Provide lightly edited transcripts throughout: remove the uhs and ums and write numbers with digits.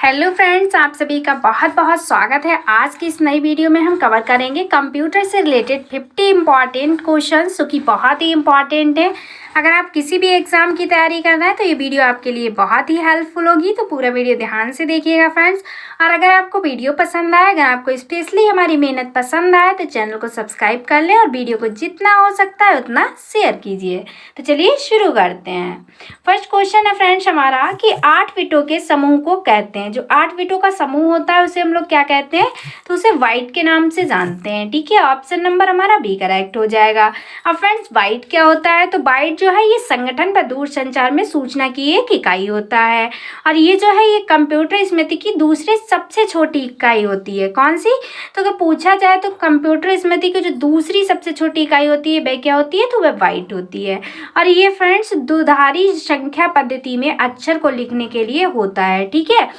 Hello friends, आप सभी का बहुत बहुत स्वागत है। आज की इस नई वीडियो में हम कवर करेंगे कंप्यूटर से रिलेटेड 50 इम्पॉर्टेंट क्वेश्चंस, जो कि बहुत ही इम्पॉर्टेंट है। अगर आप किसी भी एग्जाम की तैयारी कर रहे हैं तो ये वीडियो आपके लिए बहुत ही हेल्पफुल होगी, तो पूरा वीडियो ध्यान से देखिएगा फ्रेंड्स। और अगर आपको वीडियो पसंद आए, अगर आपको स्पेशली हमारी मेहनत पसंद आए, तो चैनल को सब्सक्राइब कर लें और वीडियो को जितना हो सकता है उतना शेयर कीजिए। तो चलिए शुरू करते हैं। फर्स्ट क्वेश्चन है फ्रेंड्स हमारा कि 8 बिटों के समूह को कहते हैं। जो 8 बिटों का समूह होता है उसे हम लोग क्या कहते हैं, तो उसे बाइट के नाम से जानते हैं। ठीक है, ऑप्शन नंबर हमारा बी करेक्ट हो जाएगा। अब फ्रेंड्स बाइट क्या होता है, तो बाइट जो है ये संगठन व दूरसंचार में सूचना की एक इकाई होता है। और ये जो है ये कंप्यूटर स्मृति की दूसरी सबसे छोटी इकाई होती है। कौन सी, तो अगर पूछा जाए तो कंप्यूटर स्मृति की जो दूसरी सबसे छोटी इकाई होती है वह क्या होती है, तो वह बाइट होती है। और ये फ्रेंड्स द्विधारी संख्या पद्धति में अक्षर को लिखने के लिए होता है। ठीक है,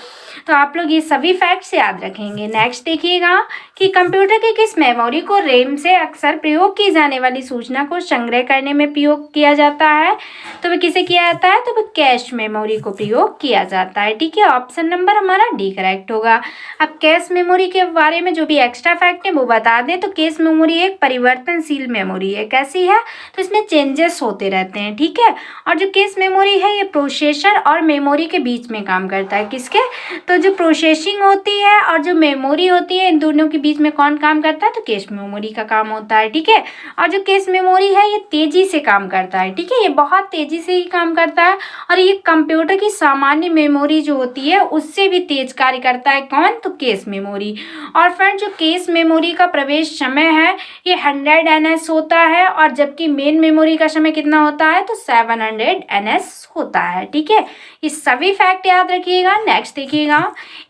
तो आप लोग ये सभी फैक्ट्स याद रखेंगे। नेक्स्ट देखिएगा कि कंप्यूटर के किस मेमोरी को रैम से अक्सर प्रयोग की जाने वाली सूचना को संग्रह करने में प्रयोग किया जाता है, तो वह किसे किया जाता है, तो वह कैश मेमोरी को प्रयोग किया जाता है। ठीक है, ऑप्शन नंबर हमारा डी करेक्ट होगा। अब कैश मेमोरी के बारे में जो भी एक्स्ट्रा फैक्ट है वो बता दें, तो कैश मेमोरी एक परिवर्तनशील मेमोरी है। कैसी है, तो इसमें चेंजेस होते रहते हैं। ठीक है, और जो कैश मेमोरी है ये प्रोसेसर और मेमोरी के बीच में काम करता है। किसके, तो जो प्रोसेसिंग होती है और जो मेमोरी होती है, इन दोनों के बीच में कौन काम करता है, तो कैश मेमोरी का काम होता है। ठीक है, और जो कैश मेमोरी है ये तेजी से काम करता है। ठीक है, ये बहुत तेजी से ही काम करता है और ये कंप्यूटर की सामान्य मेमोरी जो होती है उससे भी तेज कार्य करता है। कौन, तो कैश मेमोरी। और फ्रेंड जो कैश मेमोरी का प्रवेश समय है ये 100 NS होता है, और जबकि मेन मेमोरी का समय कितना होता है, तो 700 NS होता है। ठीक है, ये सभी फैक्ट याद रखिएगा। नेक्स्ट देखिएगा,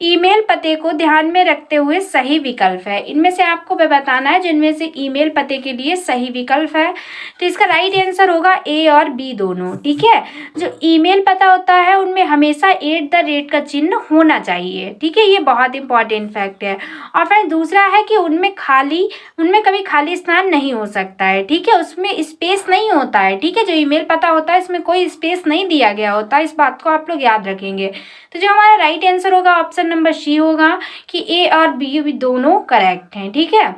ईमेल पते को ध्यान में रखते हुए सही विकल्प है। इनमें से आपको बताना है जिनमें से ईमेल पते के लिए सही विकल्प है, तो इसका राइट आंसर होगा ए और बी दोनों। ठीक है, जो ईमेल पता होता है उनमें हमेशा @ का चिन्ह होना चाहिए। ठीक है, ये बहुत इंपॉर्टेंट फैक्ट है। और फिर दूसरा है कि उनमें कभी खाली स्थान नहीं हो सकता है। ठीक है, उसमें स्पेस नहीं होता है। ठीक है, जो ईमेल पता होता है इसमें कोई स्पेस नहीं दिया गया होता है। इस बात को आप लोग याद रखेंगे। तो जो हमारा राइट आंसर होगा ऑप्शन नंबर सी होगा कि ए और बी भी दोनों करेक्ट हैं। ठीक है,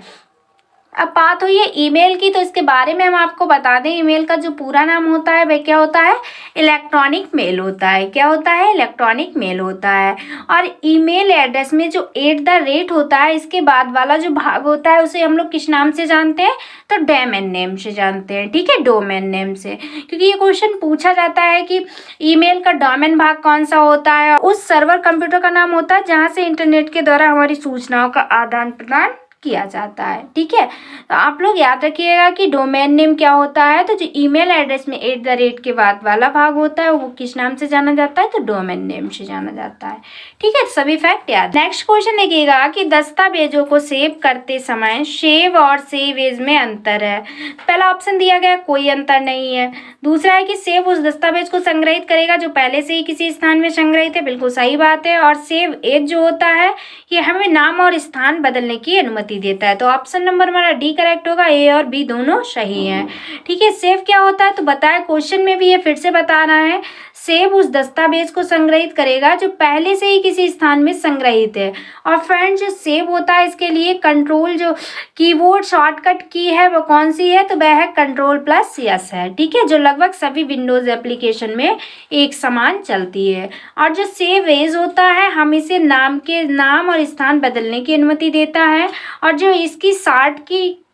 अब बात हुई है ईमेल की, तो इसके बारे में हम आपको बता दें। ईमेल का जो पूरा नाम होता है वह क्या होता है, इलेक्ट्रॉनिक मेल होता है। क्या होता है, इलेक्ट्रॉनिक मेल होता है। और ईमेल एड्रेस में जो @ होता है इसके बाद वाला जो भाग होता है उसे हम लोग किस नाम से जानते हैं, तो डोमेन नेम से जानते हैं। ठीक है, डोमेन नेम से, क्योंकि ये क्वेश्चन पूछा जाता है कि ईमेल का डोमेन भाग कौन सा होता है। उस सर्वर कंप्यूटर का नाम होता है जहाँ से इंटरनेट के द्वारा हमारी सूचनाओं का आदान प्रदान किया जाता है। ठीक है, तो आप लोग याद रखिएगा कि डोमेन नेम क्या होता है, तो जो ईमेल एड्रेस में @ के बाद वाला भाग होता है वो किस नाम से जाना जाता है, तो डोमेन नेम से जाना जाता है। ठीक है, सभी फैक्ट याद। नेक्स्ट क्वेश्चन देखिएगा कि दस्तावेजों को सेव करते समय सेव और सेव एज में अंतर है। पहला ऑप्शन दिया गया कोई अंतर नहीं है। दूसरा है कि सेव उस दस्तावेज को संग्रहित करेगा जो पहले से ही किसी स्थान में संग्रहित है। बिल्कुल सही बात है। और सेव एज जो होता है ये हमें नाम और स्थान बदलने की अनुमति देता है। तो ऑप्शन नंबर हमारा डी करेक्ट होगा। ए और बी दोनों सही हैं। ठीक है, सेव क्या होता है, तो बताया क्वेश्चन में भी ये फिर से बता रहा है। सेव उस दस्तावेज को संग्रहित करेगा जो पहले से ही किसी स्थान में संग्रहित है। और फ्रेंड्स जो सेव होता है इसके लिए कंट्रोल जो कीबोर्ड शॉर्टकट की है वो कौन सी है, तो वह है Ctrl+S है। ठीक है, जो लगभग सभी विंडोज एप्लीकेशन में एक समान चलती है। और जो सेव एज होता है हम इसे नाम और स्थान बदलने की अनुमति देता है। और जो इसकी शॉर्ट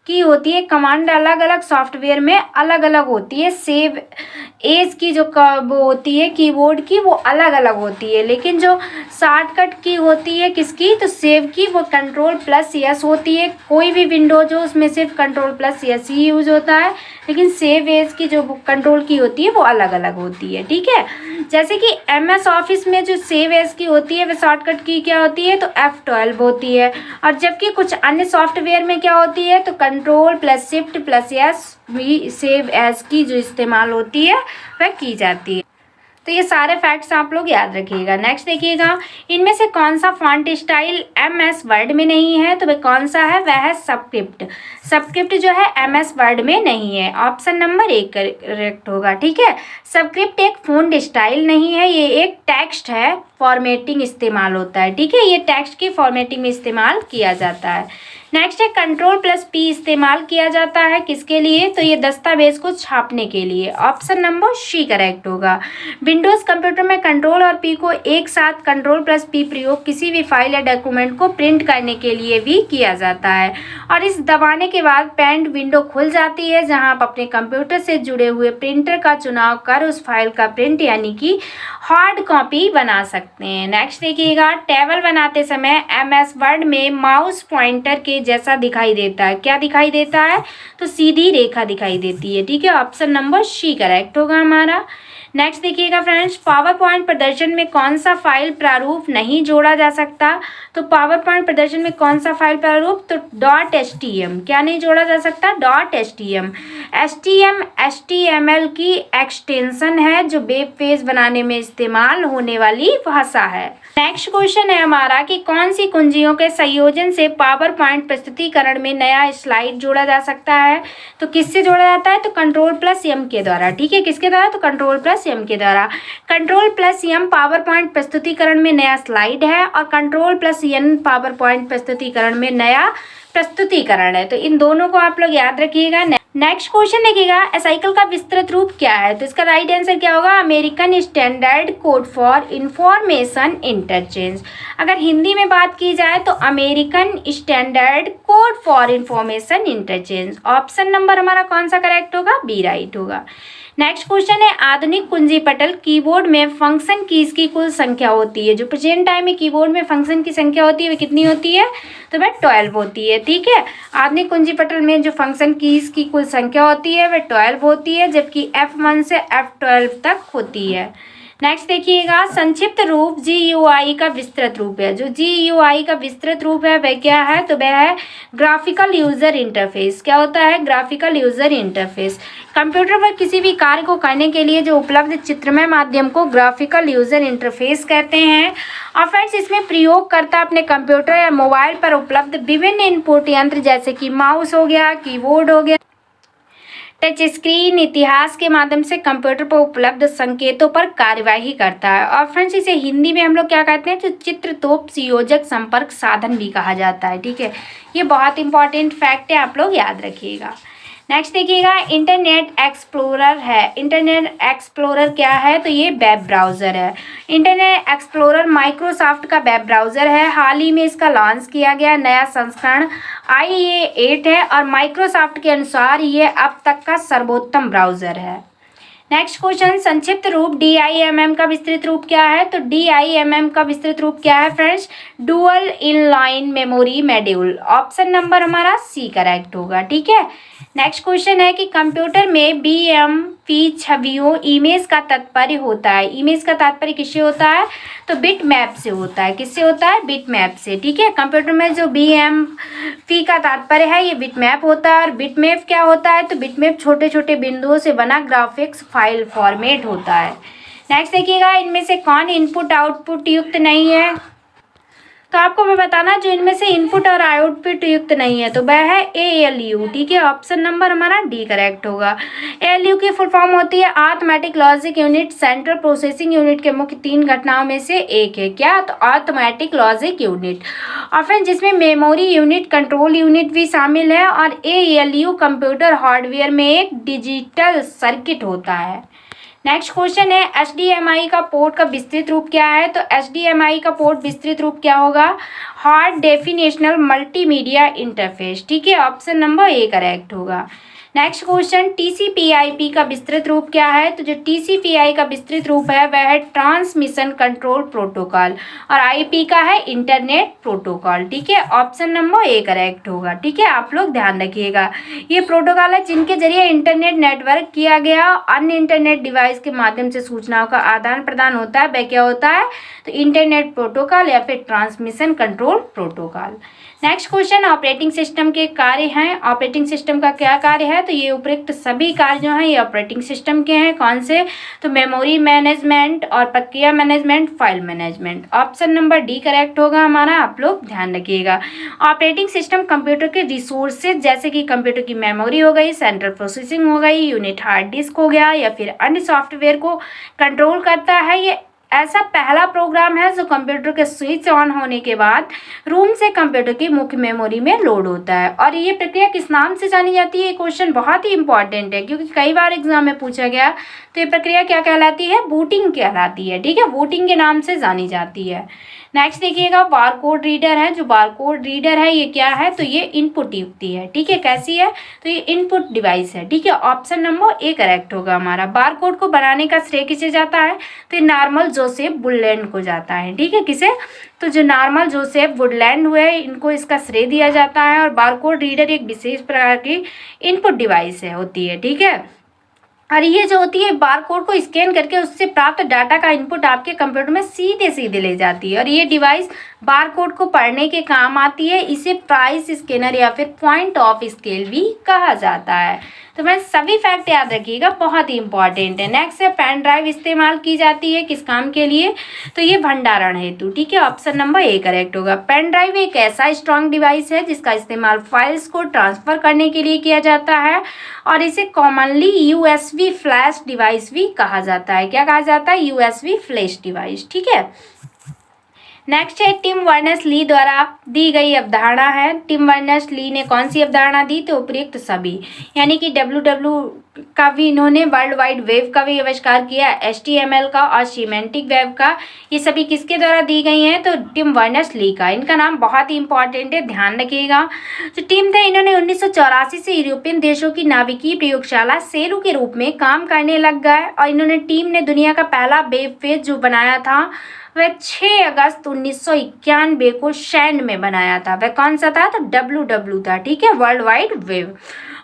की होती है कमांड अलग अलग सॉफ्टवेयर में अलग अलग होती है। सेव एज की जो वो होती है कीबोर्ड की वो अलग अलग होती है, लेकिन जो शॉर्टकट की होती है किसकी, तो सेव की वो Ctrl+S होती है। कोई भी विंडो जो उसमें सिर्फ Ctrl+S ही यूज होता है, लेकिन सेव एज की जो कंट्रोल की होती है वो अलग अलग होती है। ठीक है, जैसे कि MS ऑफिस में जो सेव एज की होती है वह शॉर्टकट की क्या होती है, तो F12 होती है। और जबकि कुछ अन्य सॉफ्टवेयर में क्या होती है, तो Ctrl+Shift+S भी सेव एज की जो इस्तेमाल होती है वह की जाती है। तो ये सारे फैक्ट्स आप लोग याद रखिएगा। नेक्स्ट देखिएगा, इनमें से कौन सा फॉन्ट स्टाइल MS वर्ड में नहीं है, तो वह कौन सा है, वह है सबस्क्रिप्ट। सबस्क्रिप्ट जो है MS वर्ड में नहीं है, ऑप्शन नंबर 1 करेक्ट होगा। ठीक है, सबस्क्रिप्ट एक फॉन्ट स्टाइल नहीं है, ये एक टेक्स्ट है, फॉर्मेटिंग इस्तेमाल होता है। ठीक है, ये टेक्स्ट की फॉर्मेटिंग में इस्तेमाल किया जाता है। नेक्स्ट है Ctrl+P इस्तेमाल किया जाता है किसके लिए, तो ये दस्तावेज को छापने के लिए, ऑप्शन नंबर C करेक्ट होगा। विंडोज़ कंप्यूटर में Ctrl और P को एक साथ Ctrl+P प्रयोग किसी भी फाइल या डॉक्यूमेंट को प्रिंट करने के लिए भी किया जाता है, और इस दबाने के बाद पेंट विंडो खुल जाती है, जहां आप अपने कंप्यूटर से जुड़े हुए प्रिंटर का चुनाव कर उस फाइल का प्रिंट यानी कि हार्ड कॉपी बना सकते हैं। नेक्स्ट देखिएगा, टेबल बनाते समय MS वर्ड में माउस पॉइंटर के जैसा दिखाई देता है, क्या दिखाई देता है, तो सीधी रेखा दिखाई देती है। ठीक है, ऑप्शन नंबर C करेक्ट होगा हमारा। नेक्स्ट देखिएगा फ्रेंड्स, पावर पॉइंट प्रदर्शन में कौन सा फाइल प्रारूप नहीं जोड़ा जा सकता, तो पावर पॉइंट प्रदर्शन में कौन सा फाइल प्रारूप, तो .stm, क्या नहीं जोड़ा जा सकता, .stm। stm HTML की एक्सटेंशन है जो वेब पेज बनाने में इस्तेमाल होने वाली भाषा है। नेक्स्ट क्वेश्चन है हमारा कि कौन सी कुंजियों के संयोजन से पावर पॉइंट प्रस्तुतिकरण में नया स्लाइड जोड़ा जा सकता है, तो किससे जोड़ा जाता है, तो Ctrl+M के द्वारा। ठीक है, किसके द्वारा, तो Ctrl+M के द्वारा। Ctrl+M पावर पॉइंट प्रस्तुतिकरण में नया स्लाइड है, और Ctrl+N पावर पॉइंट प्रस्तुतिकरण में नया प्रस्तुतिकरण है, तो इन दोनों को आप लोग याद रखिएगा। नेक्स्ट क्वेश्चन देखिएगा, साइकिल का विस्तृत रूप क्या है, तो इसका राइट आंसर क्या होगा, American standard code for information interchange. अगर हिंदी में बात की जाए तो American standard code for information interchange, option number हमारा कौन सा करेक्ट होगा, B राइट होगा। नेक्स्ट क्वेश्चन है, आधुनिक कुंजी पटल कीबोर्ड में फंक्शन कीज की कुल संख्या होती है, जो प्रेजेंट टाइम में कीबोर्ड में फंक्शन की संख्या होती है वह कितनी होती है, तो वह 12 होती है। ठीक है, आधुनिक कुंजी पटल में जो फंक्शन कीज की कुल संख्या होती है वह 12 होती है, जबकि F1 से F12 तक होती है। नेक्स्ट देखिएगा, संक्षिप्त रूप GUI का विस्तृत रूप है, जो GUI का विस्तृत रूप है वह क्या है, तो वह है ग्राफिकल यूजर इंटरफेस। क्या होता है, ग्राफिकल यूजर इंटरफेस। कंप्यूटर पर किसी भी कार्य को करने के लिए जो उपलब्ध चित्रमय माध्यम को ग्राफिकल यूजर इंटरफेस कहते हैं। और फ्रेंड्स, इसमें प्रयोगकर्ता अपने कंप्यूटर या मोबाइल पर उपलब्ध विभिन्न इनपुट यंत्र जैसे कि माउस हो गया, कीबोर्ड हो गया, टच स्क्रीन इतिहास के माध्यम से कंप्यूटर पर उपलब्ध संकेतों पर कार्यवाही करता है। और फ्रेंड्स, इसे हिंदी में हम लोग क्या कहते हैं, तो चित्र तोप संयोजक संपर्क साधन भी कहा जाता है। ठीक है, ये बहुत इंपॉर्टेंट फैक्ट है, आप लोग याद रखिएगा। नेक्स्ट देखिएगा, इंटरनेट एक्सप्लोरर है। इंटरनेट एक्सप्लोरर क्या है, तो ये वेब ब्राउज़र है। इंटरनेट एक्सप्लोरर माइक्रोसॉफ्ट का वेब ब्राउज़र है। हाल ही में इसका लॉन्च किया गया नया संस्करण IE8 है, और माइक्रोसॉफ्ट के अनुसार ये अब तक का सर्वोत्तम ब्राउज़र है। नेक्स्ट क्वेश्चन, संक्षिप्त रूप DIMM का विस्तृत रूप क्या है, तो DIMM का विस्तृत रूप क्या है friends, dual inline memory module, option number हमारा C करेक्ट होगा। ठीक है, नेक्स्ट क्वेश्चन है कि कंप्यूटर में BMP छवियों इमेज का तात्पर्य होता है। इमेज का तात्पर्य किससे होता है, तो बिट मैप से होता है। किससे होता है, बिट मैप से। ठीक है, कंप्यूटर में जो BMP का तात्पर्य है ये बिट मैप होता है, और बिट मैप क्या होता है, तो बिट मैप छोटे छोटे बिंदुओं से बना ग्राफिक्स फाइल फॉर्मेट होता है। नेक्स्ट देखिएगा, इनमें से कौन इनपुट आउटपुट युक्त नहीं है, तो आपको मैं बताना, जो इनमें से इनपुट और आउटपुट युक्त नहीं है तो वह है ALU। ठीक है, ऑप्शन नंबर हमारा D करेक्ट होगा। ALU की फुल फॉर्म होती है arithmetic logic unit. Central processing unit के मुख्य 3 घटनाओं में से एक है, क्या, तो अरिथमेटिक लॉजिक यूनिट। और फिर जिसमें मेमोरी यूनिट, कंट्रोल यूनिट भी शामिल है। और ALU कंप्यूटर हार्डवेयर में एक डिजिटल सर्किट होता है। नेक्स्ट क्वेश्चन है, HDMI का पोर्ट का विस्तृत रूप क्या है, तो HDMI का पोर्ट विस्तृत रूप क्या होगा, हाई डेफिनेशनल मल्टीमीडिया इंटरफेस। ठीक है, ऑप्शन नंबर A करेक्ट होगा। नेक्स्ट क्वेश्चन, TCP/IP का विस्तृत रूप क्या है, तो जो TCP/IP का विस्तृत रूप है वह है ट्रांसमिशन कंट्रोल प्रोटोकॉल, और IP का है इंटरनेट प्रोटोकॉल। ठीक है, ऑप्शन नंबर A करेक्ट होगा। ठीक है, आप लोग ध्यान रखिएगा, ये प्रोटोकॉल है जिनके जरिए इंटरनेट नेटवर्क किया गया अन्य इंटरनेट डिवाइस के माध्यम से सूचनाओं का आदान प्रदान होता है, वह क्या होता है, तो इंटरनेट प्रोटोकॉल या फिर transmission control protocol. Next question, operating system के कार्य हैं। ऑपरेटिंग सिस्टम का क्या कार्य है? तो ये उपयुक्त सभी कार्य जो हैं ये ऑपरेटिंग सिस्टम के हैं। कौन से? तो मेमोरी मैनेजमेंट और प्रक्रिया management, file management. Option number D correct होगा हमारा, आप लोग ध्यान रखिएगा। ऑपरेटिंग सिस्टम कंप्यूटर के रिसोर्सेज जैसे कि कंप्यूटर की मेमोरी हो गई, सेंट्रल प्रोसेसिंग हो गई, यूनिट हार्ड डिस्क हो गया या फिर अन्य सॉफ्टवेयर को कंट्रोल करता है। ये ऐसा पहला प्रोग्राम है जो कंप्यूटर के स्विच ऑन होने के बाद रूम से कंप्यूटर की मुख्य मेमोरी में लोड होता है। और ये प्रक्रिया किस नाम से जानी जाती है? ये क्वेश्चन बहुत ही इंपॉर्टेंट है क्योंकि कई बार एग्जाम में पूछा गया। तो ये प्रक्रिया क्या कहलाती है? बूटिंग कहलाती है। ठीक है, बूटिंग के नाम से जानी जाती है। नेक्स्ट देखिएगा, बारकोड रीडर है। जो बारकोड रीडर है ये क्या है? तो ये इनपुट युक्ति है। ठीक है, कैसी है? तो ये इनपुट डिवाइस है। ठीक है, ऑप्शन नंबर ए करेक्ट होगा हमारा। बारकोड को बनाने का श्रेय किसे जाता है? तो ये नॉर्मन जोसेफ वुडलैंड को जाता है। ठीक है, किसे? तो जो नॉर्मन जोसेफ वुडलैंड हुए इनको इसका श्रेय दिया जाता है। और बारकोड रीडर एक विशेष प्रकार की इनपुट डिवाइस है होती है। ठीक है, और ये जो होती है बारकोड को स्कैन करके उससे प्राप्त डाटा का इनपुट आपके कंप्यूटर में सीधे सीधे ले जाती है। और ये डिवाइस बारकोड को पढ़ने के काम आती है। इसे प्राइस स्कैनर या फिर पॉइंट ऑफ स्केल भी कहा जाता है। तो मैं सभी फैक्ट याद रखिएगा, बहुत ही इंपॉर्टेंट है। नेक्स्ट है, पेन ड्राइव इस्तेमाल की जाती है किस काम के लिए? तो ये भंडारण हेतु। ठीक है, ऑप्शन नंबर ए करेक्ट होगा। पेन ड्राइव एक ऐसा स्ट्रॉन्ग डिवाइस है जिसका इस्तेमाल फाइल्स को ट्रांसफर करने के लिए किया जाता है और इसे कॉमनली यूएसबी फ्लैश डिवाइस भी कहा जाता है। क्या कहा जाता है? USB flash device. ठीक है, नेक्स्ट है, टिम बर्नर्स ली द्वारा दी गई अवधारणा है। टिम बर्नर्स ली ने कौन सी अवधारणा दी? तो उपयुक्त सभी, यानी कि WW का भी इन्होंने वर्ल्ड वाइड वेब का भी आविष्कार किया, HTML का और सीमेंटिक वेब का। ये सभी किसके द्वारा दी गई हैं? तो टिम बर्नर्स ली का। इनका नाम बहुत ही इंपॉर्टेंट है, ध्यान रखिएगा। जो टीम थे इन्होंने 1984 से यूरोपियन देशों की नाभिकीय प्रयोगशाला सेलू के रूप में काम करने लग गए। और इन्होंने टीम ने दुनिया का पहला वेब पेज जो बनाया था वह 6 अगस्त 1991 को सैंड में बनाया था। वह कौन सा था? तो WW था। ठीक है, वर्ल्ड वाइड वेब।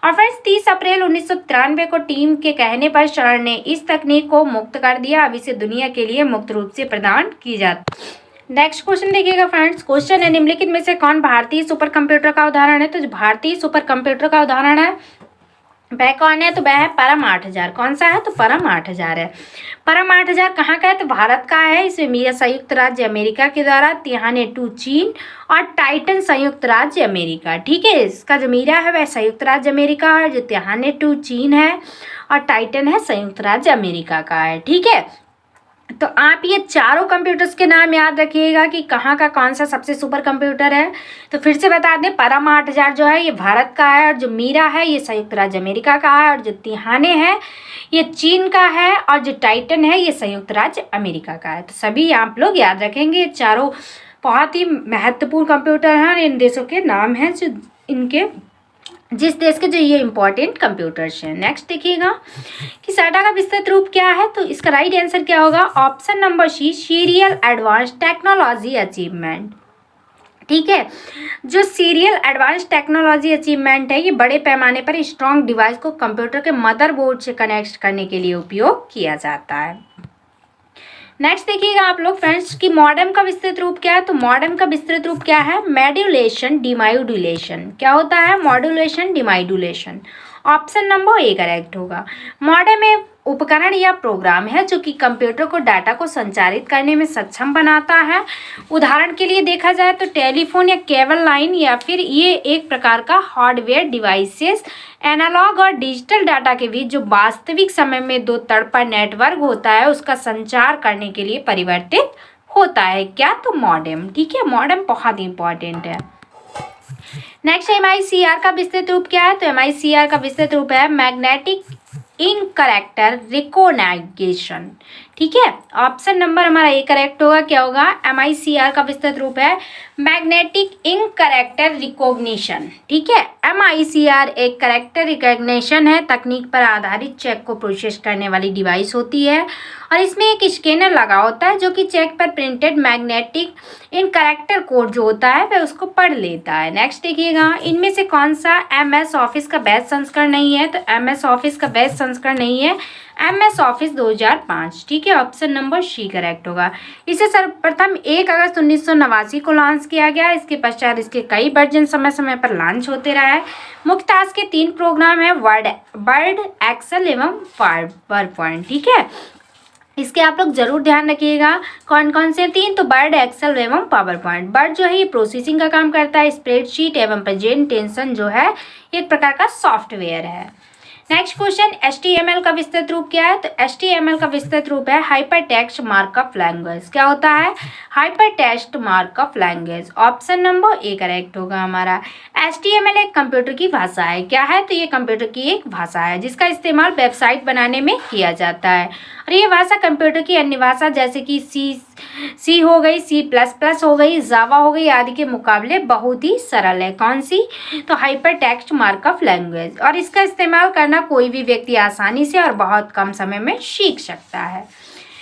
और फ्रेंड्स 30 अप्रैल 1993 को टीम के कहने पर शरण ने इस तकनीक को मुक्त कर दिया। अब इसे दुनिया के लिए मुक्त रूप से प्रदान की जाती। नेक्स्ट क्वेश्चन देखिएगा फ्रेंड्स, क्वेश्चन है, निम्नलिखित में से कौन भारतीय सुपर कंप्यूटर का उदाहरण है? तो जो भारतीय सुपर कंप्यूटर का उदाहरण है वह कौन है? तो वह है परम 8000। कौन सा है? तो परम 8000 है। परम 8000 कहाँ का है? तो भारत का है। इसे मिला संयुक्त राज्य अमेरिका के द्वारा, तिहाने 2 चीन और टाइटन संयुक्त राज्य अमेरिका। ठीक है, इसका जो मीरा है वह संयुक्त राज्य अमेरिका है, जो तिहाने 2 चीन है और टाइटन है संयुक्त राज्य अमेरिका का है। ठीक है, तो आप ये चारों कंप्यूटर्स के नाम याद रखिएगा कि कहाँ का कौन सा सबसे सुपर कंप्यूटर है। तो फिर से बता दें, परम 8000 जो है ये भारत का है और जो मीरा है ये संयुक्त राज्य अमेरिका का है और जो तिहाने है ये चीन का है और जो टाइटन है ये संयुक्त राज्य अमेरिका का है। तो सभी आप लोग याद रखेंगे, ये चारों बहुत ही महत्वपूर्ण कंप्यूटर हैं और इन देशों के नाम हैं जो इनके जिस देश के जो ये इंपॉर्टेंट कंप्यूटर्स हैं। नेक्स्ट देखिएगा कि साटा का विस्तृत रूप क्या है? तो इसका राइट आंसर क्या होगा? Option number C, serial advance technology achievement. ठीक है, जो सीरियल एडवांस टेक्नोलॉजी अचीवमेंट है ये बड़े पैमाने पर स्ट्रॉन्ग डिवाइस को कंप्यूटर के मदरबोर्ड से कनेक्ट करने के लिए उपयोग किया जाता है। नेक्स्ट देखिएगा आप लोग फ्रेंड्स कि मॉडेम का विस्तृत रूप क्या है? तो मॉडेम का विस्तृत रूप क्या है? Modulation demodulation. क्या होता है? Modulation demodulation. Option number A correct होगा। मॉडेम एक उपकरण या प्रोग्राम है जो कि कंप्यूटर को डाटा को संचारित करने में सक्षम बनाता है। उदाहरण के लिए देखा जाए तो टेलीफोन या केबल लाइन या फिर ये एक प्रकार का हार्डवेयर डिवाइसेस एनालॉग और डिजिटल डाटा के बीच जो वास्तविक समय में दो तरफा नेटवर्क होता है उसका संचार करने के लिए परिवर्तित होता है। क्या? तो मॉडेम। ठीक है, मॉडेम बहुत इंपॉर्टेंट है। नेक्स्ट MICR का विस्तृत रूप क्या है? तो MICR का विस्तृत रूप है मैग्नेटिक इंक कैरेक्टर रिकॉग्निशन। ठीक है, ऑप्शन नंबर हमारा ए करेक्ट होगा। क्या होगा? MICR का विस्तृत रूप है मैग्नेटिक इंक कैरेक्टर रिकॉग्निशन। ठीक है, MICR एक कैरेक्टर रिकॉग्निशन है, तकनीक पर आधारित चेक को प्रोसेस करने वाली डिवाइस होती है और इसमें एक स्कैनर लगा होता है जो कि चेक पर प्रिंटेड मैग्नेटिक इन कैरेक्टर कोड जो होता है वह उसको पढ़ लेता है। नेक्स्ट देखिएगा, इनमें से कौन सा MS ऑफिस का बेस्ट संस्करण नहीं है? तो MS ऑफिस का बेस्ट संस्करण नहीं है, MS ऑफिस 2005। ठीक है, ऑप्शन नंबर सी करेक्ट होगा। इसे सर्वप्रथम 1 अगस्त 1989 को लॉन्च किया गया। इसके पश्चात इसके कई वर्जन समय समय पर लॉन्च होते रहा है। मुख्यतः इसके 3 प्रोग्राम है, वर्ड, एक्सेल एवं पावर पॉइंट। ठीक है, इसके आप लोग जरूर ध्यान रखिएगा कौन कौन से 3, तो वर्ड, एक्सेल एवं पावर पॉइंट। वर्ड जो है ये प्रोसेसिंग का काम करता है, स्प्रेडशीट एवं प्रेजेंटेशन जो है एक प्रकार का सॉफ्टवेयर है। नेक्स्ट क्वेश्चन, HTML का विस्तृत रूप क्या है? तो HTML का विस्तृत रूप है हाइपर टेक्स्ट मार्कअप लैंग्वेज। क्या होता है? Hyper text markup language. Option number A correct होगा हमारा। HTML एक कंप्यूटर की भाषा है। क्या है? तो ये कंप्यूटर की एक भाषा है जिसका इस्तेमाल वेबसाइट बनाने में किया जाता है। और ये भाषा कंप्यूटर की अन्य भाषा जैसे कि सी हो गई, C++ हो गई, जावा हो गई आदि के मुकाबले बहुत ही सरल है। कौन सी? तो हाइपर टेक्स्ट मार्कअप लैंग्वेज। और इसका इस्तेमाल करना कोई भी व्यक्ति आसानी से और बहुत कम समय में सीख सकता है।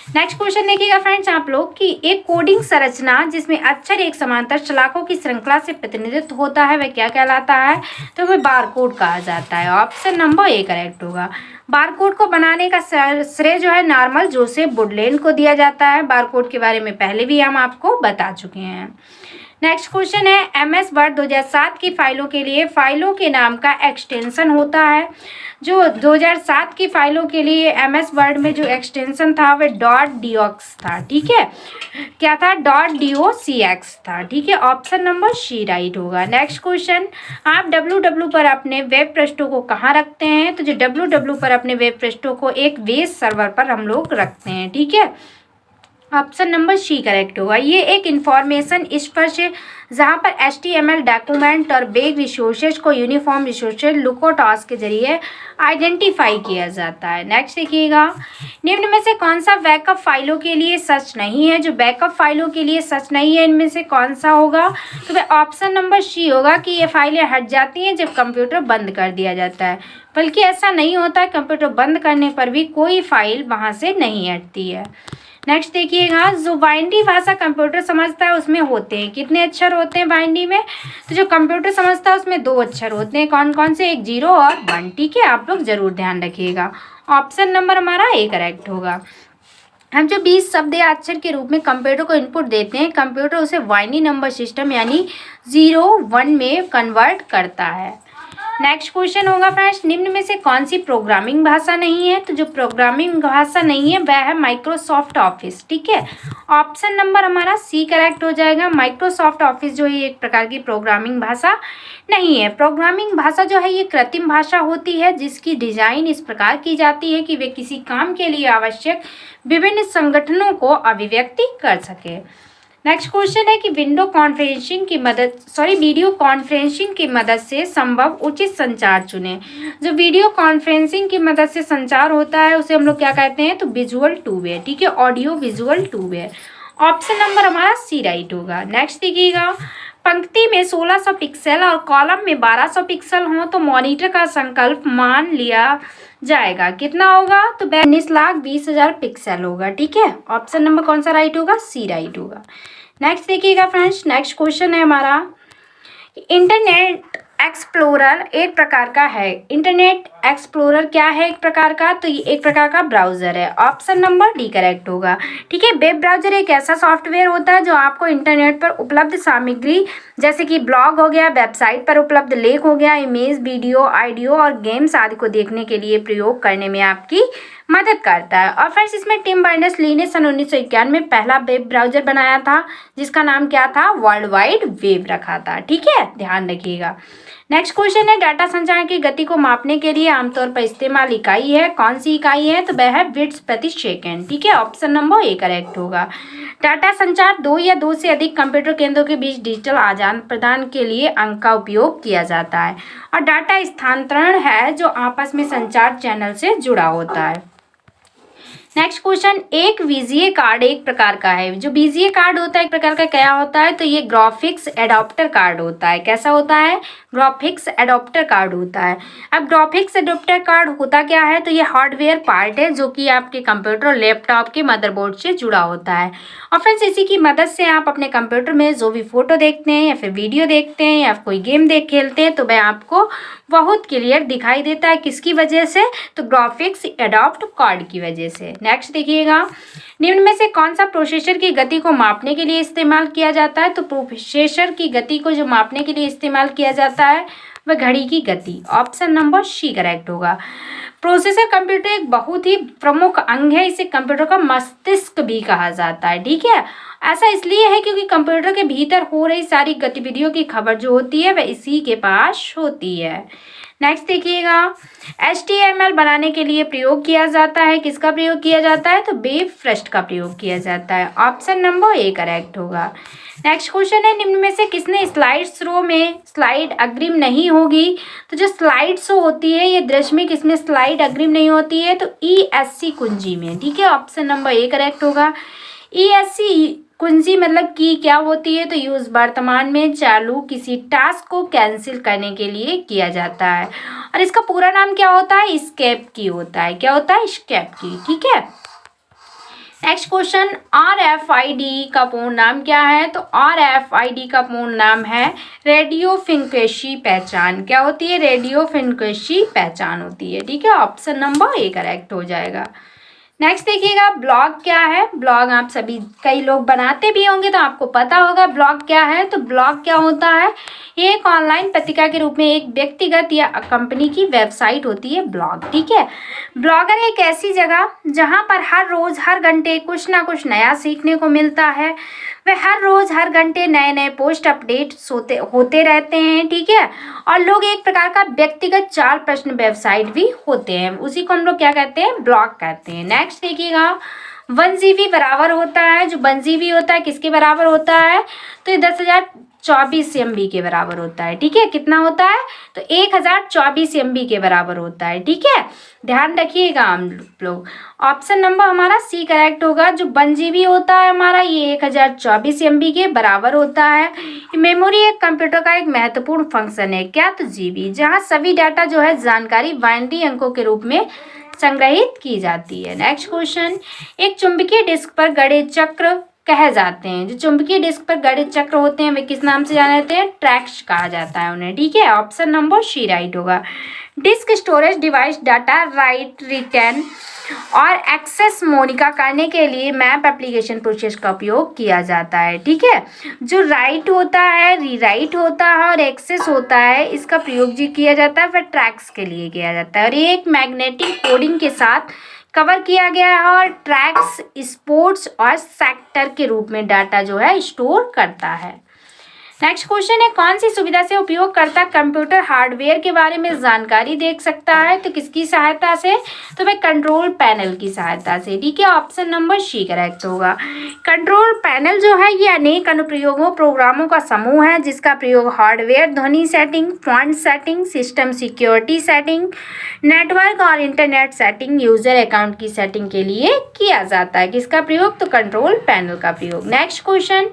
नेक्स्ट क्वेश्चन देखिएगा फ्रेंड्स आप लोग कि एक कोडिंग संरचना जिसमें अक्षर एक समांतर शलाकों की श्रृंखला से प्रतिनिधित्व होता है वह क्या कहलाता है? तो वह बारकोड कहा जाता है। ऑप्शन नंबर ए करेक्ट होगा। बारकोड को बनाने का श्रेय जो है नॉर्मन जोसेफ वुडलैंड को दिया जाता है। बारकोड के बारे में पहले भी हम आपको बता चुके हैं। नेक्स्ट क्वेश्चन है, MS वर्ड 2007 की फाइलों के लिए फाइलों के नाम का एक्सटेंशन होता है। जो 2007 की फाइलों के लिए MS वर्ड में जो एक्सटेंशन था वह .docx था। ठीक है, क्या था? .docx था। ठीक है, ऑप्शन नंबर सी राइट होगा। नेक्स्ट क्वेश्चन, आप www पर अपने वेब पृष्ठों को कहाँ रखते हैं? तो जो www पर अपने वेब पृष्ठों को एक वेब सर्वर पर हम लोग रखते हैं। ठीक है, ऑप्शन नंबर सी करेक्ट होगा। ये एक इंफॉर्मेशन स्पर्श है जहाँ पर HTML डॉक्यूमेंट और बेग रिसोर्सेज को यूनिफॉर्म रिसोर्सेज लुकोटॉस के जरिए आइडेंटिफाई किया जाता है। नेक्स्ट देखिएगा, निम्न में से कौन सा बैकअप फाइलों के लिए सच नहीं है? जो बैकअप फाइलों के लिए सच नहीं है इनमें से कौन सा होगा? तो वह ऑप्शन नंबर सी होगा कि ये फाइलें हट जाती हैं जब कंप्यूटर बंद कर दिया जाता है। बल्कि ऐसा नहीं होता है, कंप्यूटर बंद करने पर भी कोई फाइल वहाँ से नहीं हटती है। नेक्स्ट देखिएगा, जो बाइनरी भाषा कंप्यूटर समझता है उसमें होते हैं कितने अक्षर होते हैं बाइनरी में? तो जो कंप्यूटर समझता है उसमें 2 अक्षर होते हैं। कौन कौन से? एक 0 और 1। ठीक है, आप लोग जरूर ध्यान रखिएगा। ऑप्शन नंबर हमारा ए करेक्ट होगा। हम जो 20 शब्द या अक्षर के रूप में कंप्यूटर को इनपुट देते हैं, कंप्यूटर उसे बाइनरी नंबर सिस्टम यानी 0-1 में कन्वर्ट करता है। नेक्स्ट क्वेश्चन होगा फ्रेंड्स, निम्न में से कौन सी प्रोग्रामिंग भाषा नहीं है? तो जो प्रोग्रामिंग भाषा नहीं है वह है माइक्रोसॉफ्ट ऑफिस। ठीक है, ऑप्शन नंबर हमारा सी करेक्ट हो जाएगा। माइक्रोसॉफ्ट ऑफिस जो है एक प्रकार की प्रोग्रामिंग भाषा नहीं है। प्रोग्रामिंग भाषा जो है ये कृत्रिम भाषा होती है जिसकी डिजाइन इस प्रकार की जाती है कि वे किसी काम के लिए आवश्यक विभिन्न संगठनों को अभिव्यक्ति कर सके। नेक्स्ट क्वेश्चन है कि वीडियो कॉन्फ्रेंसिंग की मदद से संभव उचित संचार चुनें। जो वीडियो कॉन्फ्रेंसिंग की मदद से संचार होता है उसे हम लोग क्या कहते हैं? तो विजुअल टू वे। ठीक है, audio visual two way. Option number हमारा सी राइट होगा। नेक्स्ट देखिएगा, पंक्ति में 1600 पिक्सल और कॉलम में 1200 पिक्सल हो तो मॉनिटर का संकल्प मान लिया जाएगा कितना होगा? तो 19,20,000 पिक्सल होगा। ठीक है, ऑप्शन नंबर कौन सा राइट होगा? सी राइट होगा। नेक्स्ट देखिएगा फ्रेंड्स, नेक्स्ट क्वेश्चन है हमारा, इंटरनेट एक्सप्लोरर एक प्रकार का है। इंटरनेट एक्सप्लोरर क्या है एक प्रकार का? तो ये एक प्रकार का ब्राउज़र है। ऑप्शन नंबर डी करेक्ट होगा। ठीक है, वेब ब्राउज़र एक ऐसा सॉफ्टवेयर होता है जो आपको इंटरनेट पर उपलब्ध सामग्री जैसे कि ब्लॉग हो गया, वेबसाइट पर उपलब्ध लेख हो गया, इमेज, वीडियो, ऑडियो और गेम्स आदि को देखने के लिए प्रयोग करने में आपकी मदद करता है। और फ्रेंड्स इसमें टिम बर्नर्स-ली ने सन 1991 में पहला वेब ब्राउज़र बनाया था जिसका नाम क्या था? वर्ल्ड वाइड वेब रखा था। ठीक है, ध्यान रखिएगा। नेक्स्ट क्वेश्चन है, डाटा संचार की गति को मापने के लिए आमतौर पर इस्तेमाल इकाई है। कौन सी इकाई है? तो वह है बिट्स प्रति सेकंड। ठीक है, ऑप्शन नंबर ए करेक्ट होगा। डाटा संचार 2 या 2 से अधिक कंप्यूटर केंद्रों के बीच डिजिटल आदान प्रदान के लिए अंक का उपयोग किया जाता है। और डाटा स्थानांतरण है जो आपस में संचार चैनल से जुड़ा होता है। नेक्स्ट क्वेश्चन, एक वीजीए कार्ड एक प्रकार का है। जो वीजीए कार्ड होता है एक प्रकार का क्या होता है, तो ये ग्राफिक्स एडाप्टर कार्ड होता है। कैसा होता है, ग्राफिक्स एडाप्टर कार्ड होता है। अब ग्राफिक्स एडाप्टर कार्ड होता क्या है, तो ये हार्डवेयर पार्ट है जो कि आपके कंप्यूटर और लैपटॉप के मदरबोर्ड से जुड़ा होता है। और फ्रेंड्स इसी की मदद से आप अपने कंप्यूटर में जो भी फोटो देखते हैं या फिर वीडियो देखते हैं या कोई गेम खेलते हैं तो वह आपको बहुत क्लियर दिखाई देता है। किसकी वजह से, तो ग्राफिक्स एडाप्ट कार्ड की वजह से। नेक्स्ट देखिएगा, निम्न में से कौन सा प्रोसेसर की गति को मापने के लिए इस्तेमाल किया जाता है, तो प्रोसेसर की गति को जो मापने के लिए इस्तेमाल किया जाता है वह घड़ी की गति। ऑप्शन नंबर सी करेक्ट होगा। प्रोसेसर कंप्यूटर एक बहुत ही प्रमुख अंग है, इसे कंप्यूटर का मस्तिष्क भी कहा जाता है। ठीक है, ऐसा इसलिए है क्योंकि कंप्यूटर के भीतर हो रही सारी गतिविधियों की खबर जो होती है वह इसी के पास होती है। नेक्स्ट देखिएगा, HTML बनाने के लिए प्रयोग किया जाता है। किसका प्रयोग किया जाता है, तो वेब फ्रंट का प्रयोग किया जाता है। ऑप्शन नंबर ए करेक्ट होगा। नेक्स्ट क्वेश्चन है, निम्न में से किसने स्लाइड शो में स्लाइड अग्रिम नहीं होगी, तो जो स्लाइड शो होती है ये दृश्य में किसमें स्लाइड अग्रिम नहीं होती है, तो ESC कुंजी में। ठीक है, ऑप्शन नंबर ए करेक्ट होगा। ESC कुंजी मतलब की क्या होती है, तो यूज वर्तमान में चालू किसी टास्क को कैंसिल करने के लिए किया जाता है और इसका पूरा नाम क्या होता है, एस्केप की होता है। क्या होता है, एस्केप की। ठीक है, नेक्स्ट क्वेश्चन, RFID का पूर्ण नाम क्या है, तो RFID का पूर्ण नाम है रेडियो फ्रीक्वेंसी पहचान। क्या होती है, रेडियो फ्रीक्वेंसी पहचान होती है। ठीक है, ऑप्शन नंबर ए करेक्ट हो जाएगा। नेक्स्ट देखिएगा, ब्लॉग क्या है। ब्लॉग आप सभी कई लोग बनाते भी होंगे तो आपको पता होगा ब्लॉग क्या है। तो ब्लॉग क्या होता है, ये एक ऑनलाइन पत्रिका के रूप में एक व्यक्तिगत या कंपनी की वेबसाइट होती है ब्लॉग। ठीक है, ब्लॉगर एक ऐसी जगह जहां पर हर रोज हर घंटे कुछ ना कुछ नया सीखने को मिलता है। वे हर रोज हर घंटे नए नए पोस्ट अपडेट होते रहते हैं। ठीक है, और लोग एक प्रकार का व्यक्तिगत चार प्रश्न वेबसाइट भी होते हैं, उसी को हम लोग क्या कहते हैं, ब्लॉग कहते हैं। नेक्स्ट देखिएगा, 1 GB बराबर होता है। जो 1 GB होता है किसके बराबर होता है, तो ये 10,024 MB के बराबर होता है। ठीक है, कितना होता है, तो 1024 MB के बराबर होता है। ठीक है, ध्यान रखिएगा हम लोग। ऑप्शन नंबर हमारा सी करेक्ट होगा। जो 1 GB होता है हमारा ये 1024 MB के बराबर होता है। मेमोरी एक कंप्यूटर का एक महत्वपूर्ण फंक्शन है। क्या, तो GB, जहाँ सभी डाटा जो है जानकारी बाइनरी अंकों के रूप में संग्रहित की जाती है। नेक्स्ट क्वेश्चन, एक चुंबकीय डिस्क पर गड़े चक्र कहे जाते हैं। जो चुंबकीय डिस्क पर गड़े चक्र होते हैं वे किस नाम से जाने जाते हैं, ट्रैक्स कहा जाता है उन्हें। ठीक है, ऑप्शन नंबर सी राइट होगा। Disk storage device data right, return और एक्सेस मॉनिटर करने के लिए मैप एप्लीकेशन प्रोसेस का उपयोग किया जाता है। ठीक है, जो राइट होता है, रीराइट होता है और एक्सेस होता है, इसका प्रयोग जो किया जाता है वह ट्रैक्स के लिए किया जाता है और ये एक मैग्नेटिक कोडिंग के साथ कवर किया गया है और ट्रैक्स स्पोर्ट्स और सेक्टर के रूप में डाटा जो है स्टोर करता है। नेक्स्ट क्वेश्चन है, कौन सी सुविधा से उपयोगकर्ता कंप्यूटर हार्डवेयर के बारे में जानकारी देख सकता है, तो किसकी सहायता से, तो भाई कंट्रोल पैनल की सहायता से। ठीक है, ऑप्शन नंबर सी करेक्ट होगा। कंट्रोल पैनल जो है ये अनेक अनुप्रयोगों प्रोग्रामों का समूह है जिसका प्रयोग हार्डवेयर, ध्वनि setting, font setting, system security setting, network और इंटरनेट सेटिंग, यूजर अकाउंट की सेटिंग के लिए किया जाता है। किसका प्रयोग, तो कंट्रोल पैनल का प्रयोग। नेक्स्ट क्वेश्चन,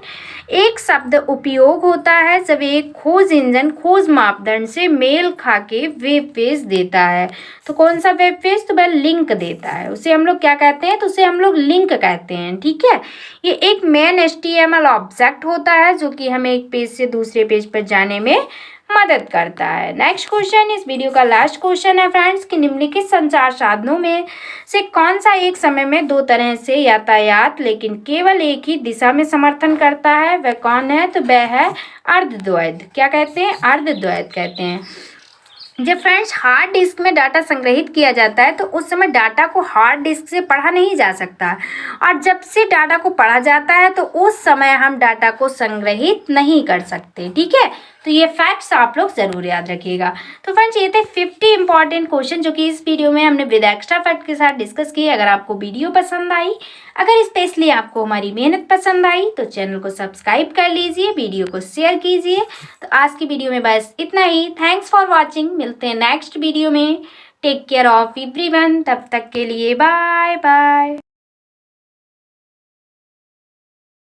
एक शब्द उपयोग होता है जब एक खोज इंजन खोज मापदंड से मेल खा के वेब पेज देता है। तो कौन सा वेब पेज, तो वह लिंक देता है, उसे हम लोग क्या कहते हैं, तो उसे हम लोग लिंक कहते हैं। ठीक है, ये एक मेन HTML ऑब्जेक्ट होता है जो कि हमें एक पेज से दूसरे पेज पर जाने में मदद करता है। नेक्स्ट क्वेश्चन, इस वीडियो का लास्ट क्वेश्चन है फ्रेंड्स कि निम्नलिखित संचार साधनों में से कौन सा एक समय में दो तरह से यातायात लेकिन केवल एक ही दिशा में समर्थन करता है, वह कौन है, तो वह है अर्धद्वैध। क्या कहते हैं, अर्धद्वैध कहते हैं। जब फ्रेंड्स हार्ड डिस्क में डाटा संग्रहित किया जाता है तो उस समय डाटा को हार्ड डिस्क से पढ़ा नहीं जा सकता और जब से डाटा को पढ़ा जाता है तो उस समय हम डाटा को संग्रहित नहीं कर सकते। ठीक है, तो ये फैक्ट्स आप लोग ज़रूर याद रखिएगा। तो फ्रेंड्स ये थे 50 इंपॉर्टेंट क्वेश्चन जो कि इस वीडियो में हमने विद एक्स्ट्रा फैक्ट के साथ डिस्कस किए। अगर आपको वीडियो पसंद आई, अगर स्पेशली आपको हमारी मेहनत पसंद आई तो चैनल को सब्सक्राइब कर लीजिए, वीडियो को शेयर कीजिए। तो आज की वीडियो में बस इतना ही। थैंक्स फॉर वॉचिंग, मिलते हैं नेक्स्ट वीडियो में। टेक केयर ऑफ एवरीवन, तब तक के लिए बाय बाय।